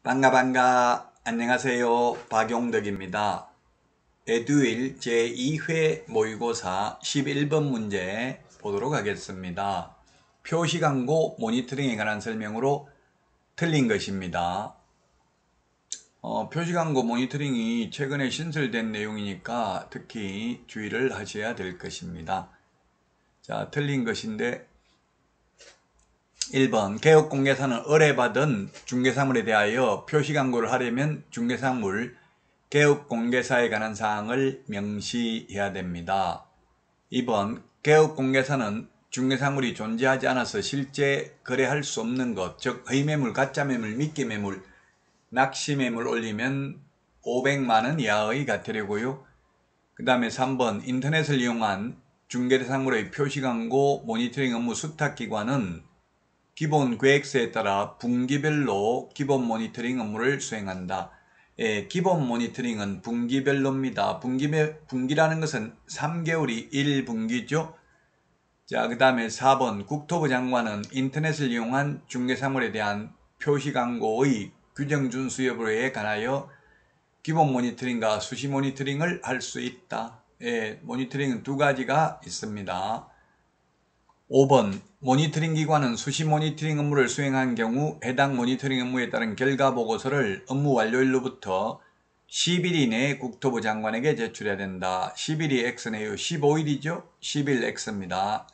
반가 안녕하세요. 박용덕입니다. 에듀윌 제2회 모의고사 11번 문제 보도록 하겠습니다. 표시광고 모니터링에 관한 설명으로 틀린 것입니다. 표시광고 모니터링이 최근에 신설된 내용이니까 특히 주의를 하셔야 될 것입니다. 자, 틀린 것인데 1번 개업공개사는 의뢰받은 중개사물에 대하여 표시광고를 하려면 중개사물 개업공개사에 관한 사항을 명시해야 됩니다. 2번 개업공개사는 중개사물이 존재하지 않아서 실제 거래할 수 없는 것, 즉 허위매물, 가짜매물, 미끼매물, 낚시매물 올리면 500만원 이하의 과태료고요. 그 다음에 3번 인터넷을 이용한 중개사물의 표시광고 모니터링 업무 수탁기관은 기본 계획서에 따라 분기별로 기본 모니터링 업무를 수행한다. 기본 모니터링은 분기별로입니다. 분기라는 것은 3개월이 1분기죠. 자, 그 다음에 4번 국토부 장관은 인터넷을 이용한 중개사물에 대한 표시광고의 규정 준수 여부에 관하여 기본 모니터링과 수시 모니터링을 할 수 있다. 모니터링은 두 가지가 있습니다. 5번 모니터링 기관은 수시 모니터링 업무를 수행한 경우 해당 모니터링 업무에 따른 결과 보고서를 업무 완료일로부터 10일 이내에 국토부 장관에게 제출해야 된다. 10일이 X네요. 15일이죠. 10일 X입니다.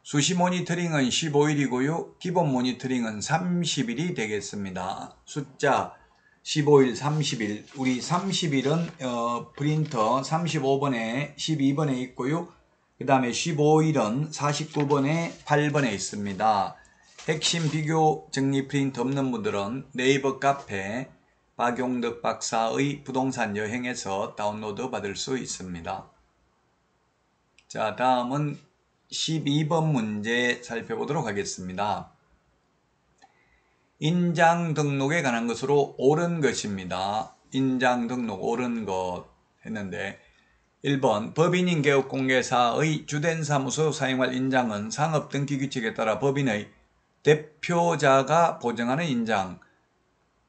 수시 모니터링은 15일이고요. 기본 모니터링은 30일이 되겠습니다. 숫자 15일, 30일. 우리 30일은 프린터 35번에 12번에 있고요. 그 다음에 15일은 49번에 8번에 있습니다. 핵심 비교 정리 프린트 없는 분들은 네이버 카페 박용덕 박사의 부동산 여행에서 다운로드 받을 수 있습니다. 자, 다음은 12번 문제 살펴보도록 하겠습니다. 인장 등록에 관한 것으로 옳은 것입니다. 인장 등록 옳은 것 했는데 1번 법인인 개업공개사의 주된 사무소 사용할 인장은 상업등기규칙에 따라 법인의 대표자가 보정하는 인장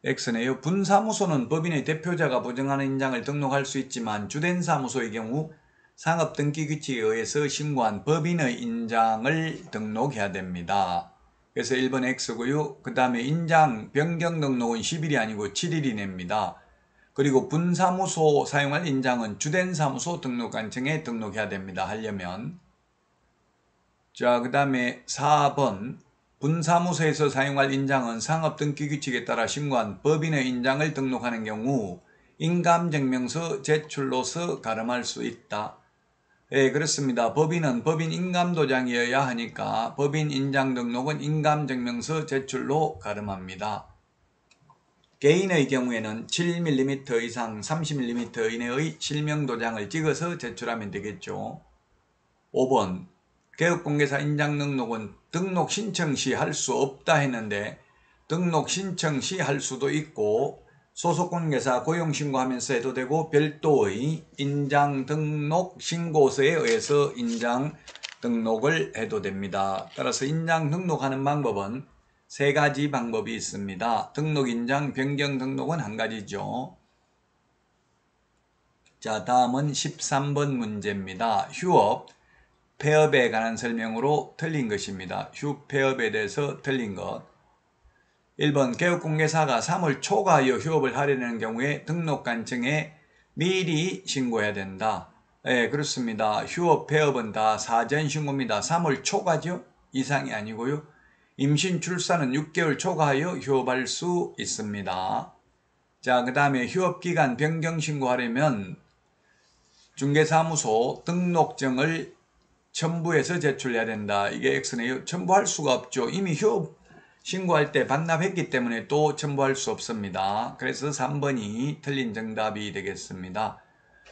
X네요. 분사무소는 법인의 대표자가 보정하는 인장을 등록할 수 있지만 주된 사무소의 경우 상업등기규칙에 의해서 신고한 법인의 인장을 등록해야 됩니다. 그래서 1번 X고요. 그 다음에 인장 변경 등록은 10일이 아니고 7일이 냅니다. 그리고 분사무소 사용할 인장은 주된 사무소 등록관청에 등록해야 됩니다. 하려면. 자, 그 다음에 4번 분사무소에서 사용할 인장은 상업등기규칙에 따라 신고한 법인의 인장을 등록하는 경우 인감증명서 제출로서 가름할 수 있다. 그렇습니다. 법인은 법인 인감도장이어야 하니까 법인 인장 등록은 인감증명서 제출로 가름합니다. 개인의 경우에는 7mm 이상 30mm 이내의 실명도장을 찍어서 제출하면 되겠죠. 5번 개업공개사 인장 등록은 등록 신청 시 할 수 없다 했는데 등록 신청 시 할 수도 있고 소속공개사 고용신고하면서 해도 되고 별도의 인장 등록 신고서에 의해서 인장 등록을 해도 됩니다. 따라서 인장 등록하는 방법은 세 가지 방법이 있습니다. 등록 인장 변경 등록은 한 가지죠. 자, 다음은 13번 문제입니다. 휴업 폐업에 관한 설명으로 틀린 것입니다. 휴폐업에 대해서 틀린 것. 1번 개업공개사가 3월 초과하여 휴업을 하려는 경우에 등록관청에 미리 신고해야 된다. 그렇습니다. 휴업, 폐업은 다 사전 신고입니다. 3월 초과죠? 이상이 아니고요. 임신 출산은 6개월 초과하여 휴업할 수 있습니다. 자, 그 다음에 휴업기간 변경 신고하려면 중개사무소 등록증을 첨부해서 제출해야 된다. 이게 X네요. 첨부할 수가 없죠. 이미 휴업 신고할 때 반납했기 때문에 또 첨부할 수 없습니다. 그래서 3번이 틀린 정답이 되겠습니다.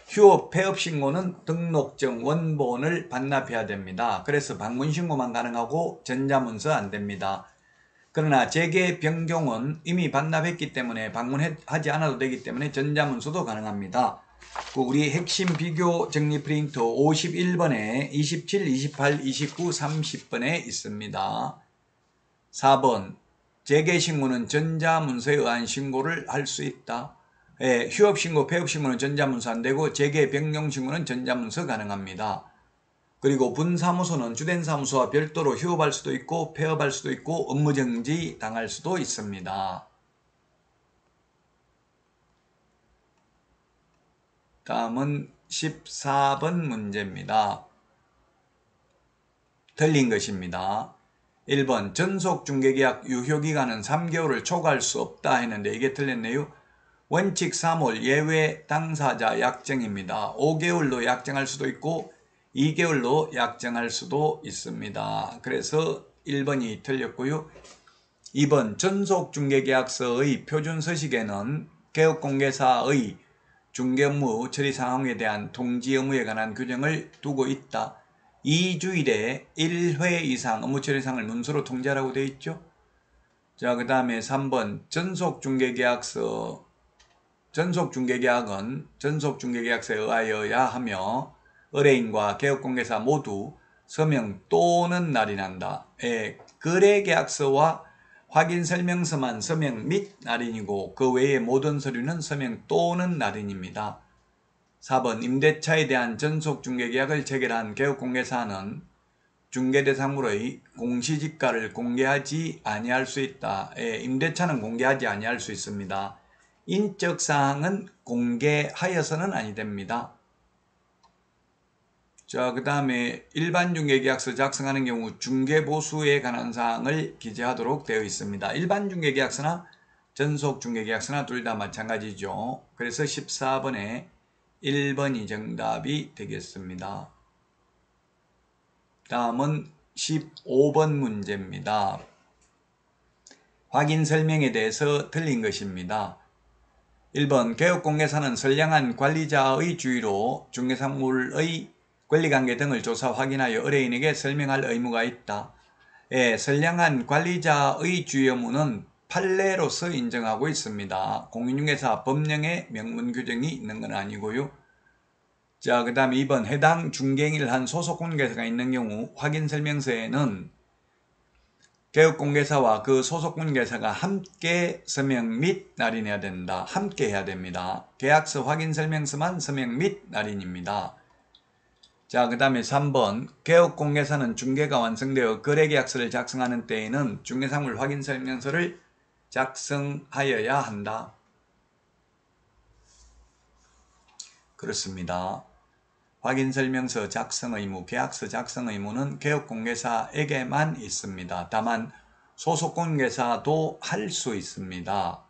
휴업, 폐업 신고는 등록증 원본을 반납해야 됩니다. 그래서 방문 신고만 가능하고 전자문서 안 됩니다. 그러나 재개 변경은 이미 반납했기 때문에 방문하지 않아도 되기 때문에 전자문서도 가능합니다. 우리 핵심 비교 정리 프린트 51번에 27, 28, 29, 30번에 있습니다. 4번 재개신고는 전자문서에 의한 신고를 할 수 있다. 예, 휴업신고, 폐업신고는 전자문서 안 되고 재개, 변경신고는 전자문서 가능합니다. 그리고 분사무소는 주된 사무소와 별도로 휴업할 수도 있고 폐업할 수도 있고 업무정지 당할 수도 있습니다. 다음은 14번 문제입니다. 틀린 것입니다. 1번 전속중개계약 유효기간은 3개월을 초과할 수 없다 했는데 이게 틀렸네요. 원칙 3월 예외 당사자 약정입니다. 5개월로 약정할 수도 있고 2개월로 약정할 수도 있습니다. 그래서 1번이 틀렸고요. 2번 전속중개계약서의 표준서식에는 개업공개사의 중개업무 처리 상황에 대한 통지 의무에 관한 규정을 두고 있다. 2주일에 1회 이상 업무 처리 사항을 문서로 통지하라고 되어 있죠. 자, 그 다음에 3번 전속중개계약은 전속중개계약서에 의하여야 하며 의뢰인과 개업공개사 모두 서명 또는 날인한다. 거래계약서와 확인설명서만 서명 및 날인이고 그 외의 모든 서류는 서명 또는 날인입니다. 4번 임대차에 대한 전속중개계약을 체결한 개업공개사는 중개대상물의 공시지가를 공개하지 아니할 수 있다. 임대차는 공개하지 아니할 수 있습니다. 인적사항은 공개하여서는 아니 됩니다. 자, 그 다음에 일반 중개계약서 작성하는 경우 중개보수에 관한 사항을 기재하도록 되어 있습니다. 일반 중개계약서나 전속중개계약서나 둘 다 마찬가지죠. 그래서 14번에 1번이 정답이 되겠습니다. 다음은 15번 문제입니다. 확인 설명에 대해서 틀린 것입니다. 1번 개업공개사는 선량한 관리자의 주의로 중개상물의 권리관계 등을 조사 확인하여 의뢰인에게 설명할 의무가 있다. 선량한 관리자의 주의 의무는 판례로서 인정하고 있습니다. 공인중개사 법령에 명문 규정이 있는 건 아니고요. 자, 그 다음에 2번 해당 중개행위를 한 소속공개사가 있는 경우 확인설명서에는 개업공개사와 그 소속공개사가 함께 서명 및 날인해야 된다. 함께 해야 됩니다. 계약서 확인설명서만 서명 및 날인입니다. 자, 그 다음에 3번 개업공개사는 중개가 완성되어 거래계약서를 작성하는 때에는 중개상물 확인설명서를 작성하여야 한다. 그렇습니다. 확인설명서 작성 의무, 계약서 작성 의무는 개업공개사에게만 있습니다. 다만 소속공개사도 할 수 있습니다.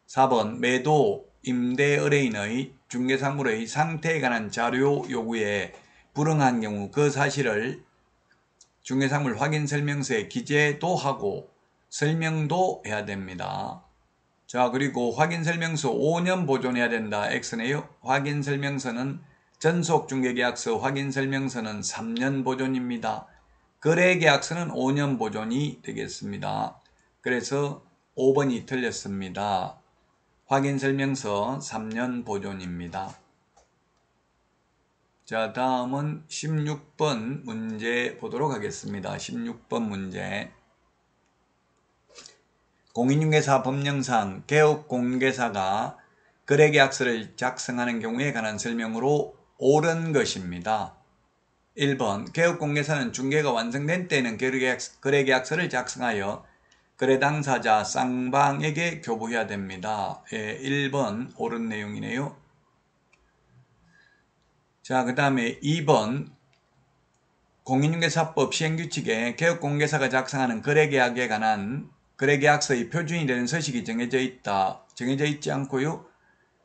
4번 매도, 임대 의뢰인의 중개상물의 상태에 관한 자료 요구에 불응한 경우 그 사실을 중개상물 확인설명서에 기재도 하고 설명도 해야 됩니다. 자, 그리고 확인설명서 5년 보존해야 된다. X네요. 확인설명서는 전속중개계약서 확인설명서는 3년 보존입니다. 거래계약서는 5년 보존이 되겠습니다. 그래서 5번이 틀렸습니다. 확인설명서 3년 보존입니다. 자, 다음은 16번 문제 보도록 하겠습니다. 16번 문제. 공인중개사 법령상 개업공개사가 거래계약서를 작성하는 경우에 관한 설명으로 옳은 것입니다. 1번 개업공개사는 중개가 완성된 때에는 거래계약서를 작성하여 거래 당사자 쌍방에게 교부해야 됩니다. 1번 옳은 내용이네요. 자, 그 다음에 2번 공인중개사법 시행규칙에 개업공개사가 작성하는 거래계약에 관한 거래계약서의 표준이 되는 서식이 정해져 있지 않고요.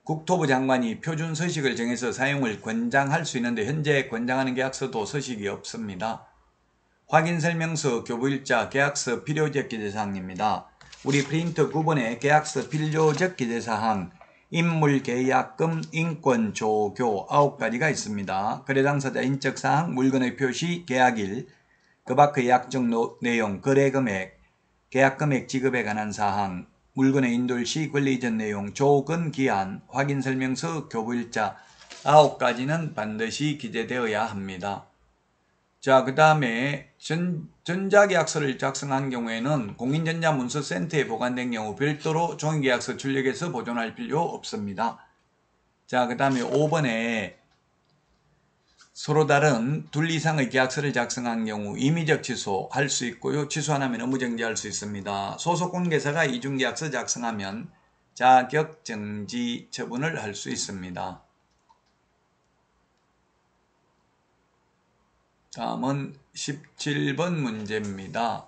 국토부 장관이 표준 서식을 정해서 사용을 권장할 수 있는데 현재 권장하는 계약서도 서식이 없습니다. 확인설명서, 교부일자, 계약서 필요적 기재사항입니다. 우리 프린터 9번에 계약서 필요적 기재사항, 인물계약금, 인권, 조교 9가지가 있습니다. 거래당사자 인적사항, 물건의 표시, 계약일, 그 밖의 약정 내용, 거래금액, 계약금액 지급에 관한 사항, 물건의 인돌시, 권리 이전 내용, 조건, 기한, 확인설명서, 교부일자 9가지는 반드시 기재되어야 합니다. 자, 그 다음에 전자계약서를 작성한 경우에는 공인전자문서센터에 보관된 경우 별도로 종이계약서 출력해서 보존할 필요 없습니다. 자, 그 다음에 5번에 서로 다른 둘 이상의 계약서를 작성한 경우 임의적 취소할 수 있고요. 취소 안 하면 업무정지할 수 있습니다. 소속공개사가 이중계약서 작성하면 자격정지 처분을 할 수 있습니다. 다음은 17번 문제입니다.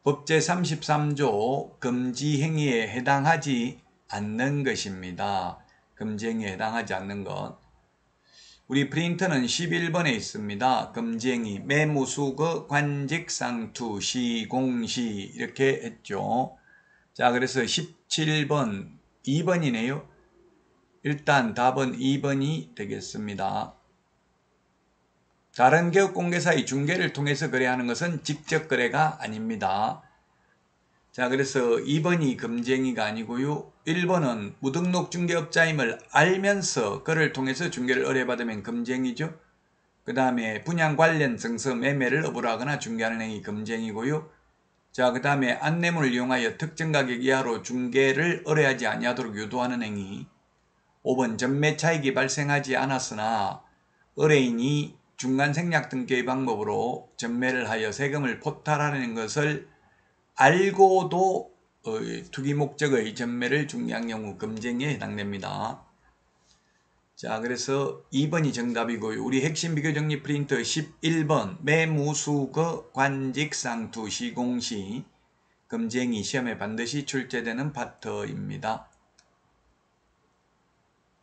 법 제33조 금지행위에 해당하지 않는 것입니다. 금지행위에 해당하지 않는 것. 우리 프린터는 11번에 있습니다. 금지행위, 매무수거, 관직상투, 시공시 이렇게 했죠. 자, 그래서 17번 2번이네요. 일단 답은 2번이 되겠습니다. 다른 개업공개사의 중개를 통해서 거래하는 것은 직접 거래가 아닙니다. 자, 그래서 2번이 금지행위가 아니고요. 1번은 무등록 중개업자임을 알면서 그를 통해서 중개를 의뢰받으면 금지행위죠. 그 다음에 분양 관련 증서 매매를 업으로 하거나 중개하는 행위 금지행위고요. 자, 그 다음에 안내문을 이용하여 특정 가격 이하로 중개를 의뢰하지 아니하도록 유도하는 행위. 5번 전매 차익이 발생하지 않았으나 의뢰인이 중간생략 등기의 방법으로 전매를 하여 세금을 포탈하는 것을 알고도 투기 목적의 전매를 중개한 경우 금지행위에 해당됩니다. 자, 그래서 2번이 정답이고요. 우리 핵심 비교 정리 프린터 11번 매무수거 관직상투 시공시 금지행위 시험에 반드시 출제되는 파트입니다.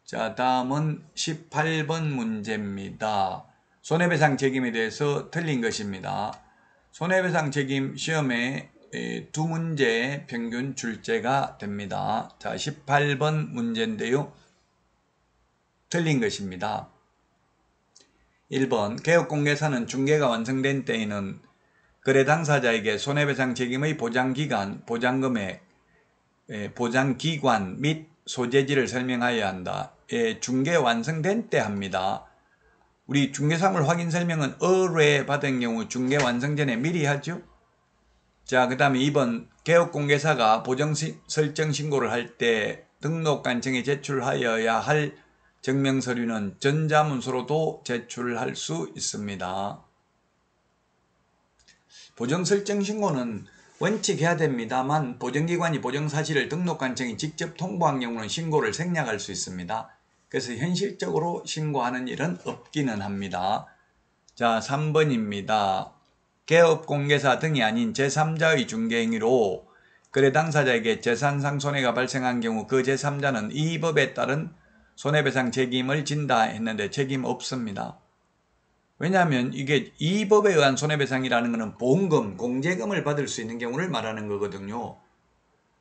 자, 다음은 18번 문제입니다. 손해배상 책임에 대해서 틀린 것입니다. 손해배상 책임 시험에 두 문제 평균 출제가 됩니다. 자, 18번 문제인데요. 틀린 것입니다. 1번 개업공개사는 중개가 완성된 때에는 거래 당사자에게 손해배상 책임의 보장기간, 보장금액, 보장기관 및 소재지를 설명하여야 한다. 중개 완성된 때 합니다. 우리 중개사물 확인 설명은 의뢰받은 경우 중개 완성 전에 미리 하죠. 자, 그 다음에 2번 개업공개사가 보정 설정 신고를 할 때 등록관청에 제출하여야 할 증명서류는 전자문서로도 제출할 수 있습니다. 보정 설정 신고는 원칙해야 됩니다만 보정기관이 보정사실을 등록관청에 직접 통보한 경우는 신고를 생략할 수 있습니다. 그래서 현실적으로 신고하는 일은 없기는 합니다. 자, 3번입니다. 개업공개사 등이 아닌 제3자의 중개행위로 거래 당사자에게 재산상 손해가 발생한 경우 그 제3자는 이 법에 따른 손해배상 책임을 진다 했는데 책임 없습니다. 왜냐하면 이게 이 법에 의한 손해배상이라는 것은 보험금, 공제금을 받을 수 있는 경우를 말하는 거거든요.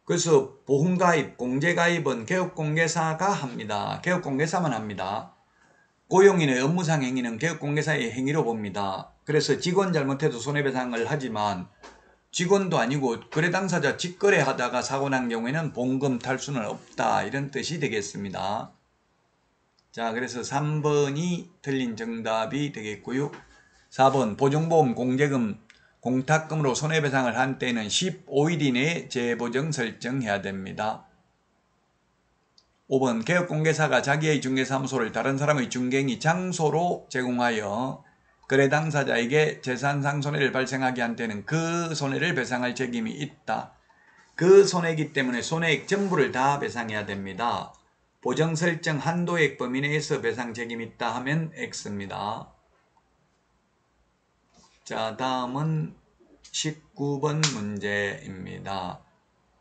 그래서 보험가입, 공제가입은 개업공개사가 합니다. 개업공개사만 합니다. 고용인의 업무상 행위는 개업공개사의 행위로 봅니다. 그래서 직원 잘못해도 손해배상을 하지만 직원도 아니고 거래 당사자 직거래하다가 사고난 경우에는 보험금 탈수는 없다. 이런 뜻이 되겠습니다. 자, 그래서 3번이 틀린 정답이 되겠고요. 4번 보증보험 공제금 공탁금으로 손해배상을 한 때는 15일 이내에 재보정 설정해야 됩니다. 5번 개업공개사가 자기의 중개사무소를 다른 사람의 중개행위 장소로 제공하여 거래 당사자에게 재산상 손해를 발생하게 한 때는 그 손해를 배상할 책임이 있다. 그 손해이기 때문에 손해액 전부를 다 배상해야 됩니다. 보정 설정 한도액 범위 내에서 배상 책임이 있다 하면 X입니다. 자, 다음은 19번 문제입니다.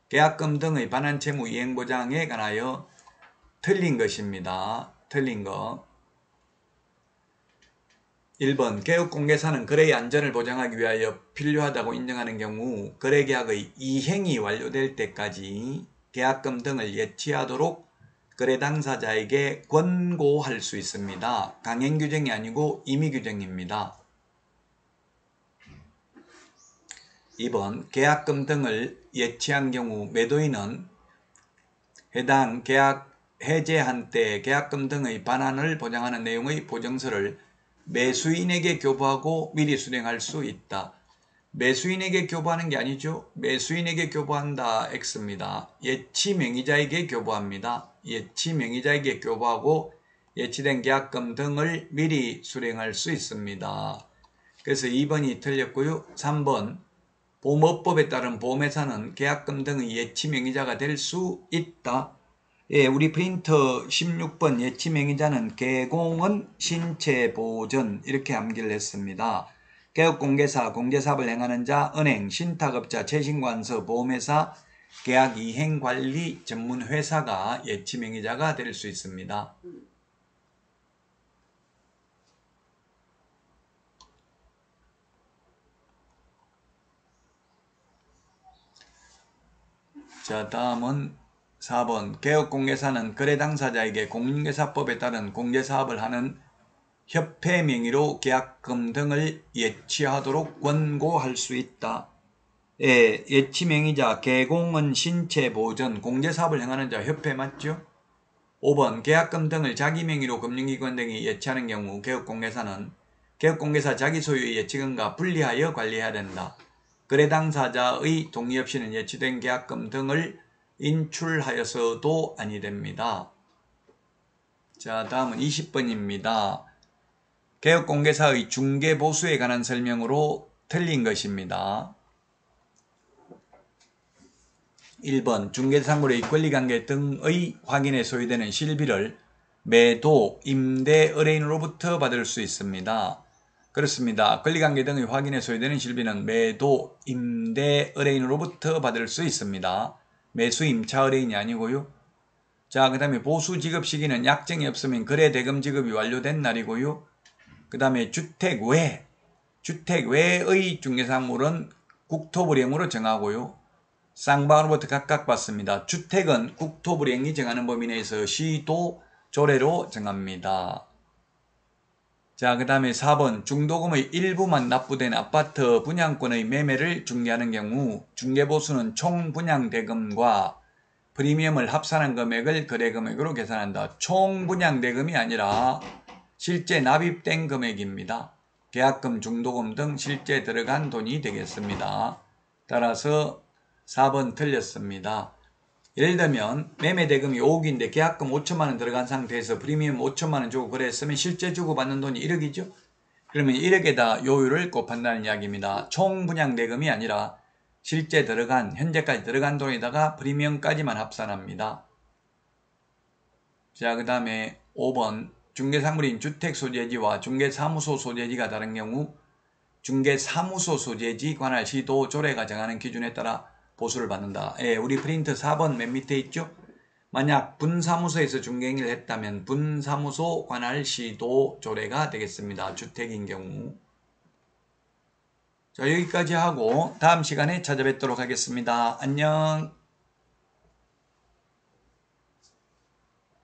계약금 등의 반환채무 이행보장에 관하여 틀린 것입니다. 틀린 거. 1번 개업공개사는 거래의 안전을 보장하기 위하여 필요하다고 인정하는 경우 거래계약의 이행이 완료될 때까지 계약금 등을 예치하도록 거래 당사자에게 권고할 수 있습니다. 강행규정이 아니고 임의규정입니다. 2번 계약금 등을 예치한 경우 매도인은 해당 계약 해제한 때 계약금 등의 반환을 보장하는 내용의 보증서를 매수인에게 교부하고 미리 수령할 수 있다. 매수인에게 교부하는 게 아니죠. 매수인에게 교부한다. X입니다. 예치 명의자에게 교부합니다. 예치 명의자에게 교부하고 예치된 계약금 등을 미리 수령할 수 있습니다. 그래서 2번이 틀렸고요. 3번 보험업법에 따른 보험회사는 계약금 등의 예치 명의자가 될 수 있다. 예, 우리 프린터 16번 예치 명의자는 개공은 신체보전 이렇게 암기를 했습니다. 개업공개사, 공제사업을 행하는 자, 은행, 신탁업자, 채신관서, 보험회사, 계약이행관리 전문회사가 예치 명의자가 될 수 있습니다. 자, 다음은 4번 개업공개사는 거래 당사자에게 공인중개사법에 따른 공제사업을 하는 협회 명의로 계약금 등을 예치하도록 권고할 수 있다. 예, 예치 명의자, 개공은 신체보전, 공제사업을 행하는 자 협회 맞죠? 5번 계약금 등을 자기 명의로 금융기관 등이 예치하는 경우 개업공개사는 개업공개사 자기 소유의 예치금과 분리하여 관리해야 된다. 거래 당사자의 동의 없이는 예치된 계약금 등을 인출하여서도 아니 됩니다. 자, 다음은 20번입니다. 개업공개사의 중개보수에 관한 설명으로 틀린 것입니다. 1번 중개상물의 권리관계 등의 확인에 소요되는 실비를 매도, 임대, 의뢰인으로부터 받을 수 있습니다. 그렇습니다. 권리관계 등의 확인에 소요되는 실비는 매도, 임대, 의뢰인으로부터 받을 수 있습니다. 매수, 임차, 의뢰인이 아니고요. 자, 그 다음에 보수 지급 시기는 약정이 없으면 거래 대금 지급이 완료된 날이고요. 그 다음에 주택 외의 중개상물은 국토부령으로 정하고요. 쌍방으로부터 각각 받습니다. 주택은 국토부령이 정하는 범위 내에서 시도 조례로 정합니다. 자, 그 다음에 4번 중도금의 일부만 납부된 아파트 분양권의 매매를 중개하는 경우 중개보수는 총 분양대금과 프리미엄을 합산한 금액을 거래금액으로 계산한다. 총 분양대금이 아니라 실제 납입된 금액입니다. 계약금, 중도금 등 실제 들어간 돈이 되겠습니다. 따라서 4번 틀렸습니다. 예를 들면 매매대금이 5억인데 계약금 5천만원 들어간 상태에서 프리미엄 5천만원 주고 거래했으면 실제 주고 받는 돈이 1억이죠. 그러면 1억에다 요율을 곱한다는 이야기입니다. 총 분양대금이 아니라 실제 들어간 현재까지 들어간 돈에다가 프리미엄까지만 합산합니다. 자, 그 다음에 5번 중개사물인 주택소재지와 중개사무소 소재지가 다른 경우 중개사무소 소재지 관할 시도 조례가 정하는 기준에 따라 보수를 받는다. 예, 우리 프린트 4번 맨 밑에 있죠? 만약 분사무소에서 중개행위를 했다면 분사무소 관할 시도 조례가 되겠습니다. 주택인 경우. 자, 여기까지 하고 다음 시간에 찾아뵙도록 하겠습니다. 안녕.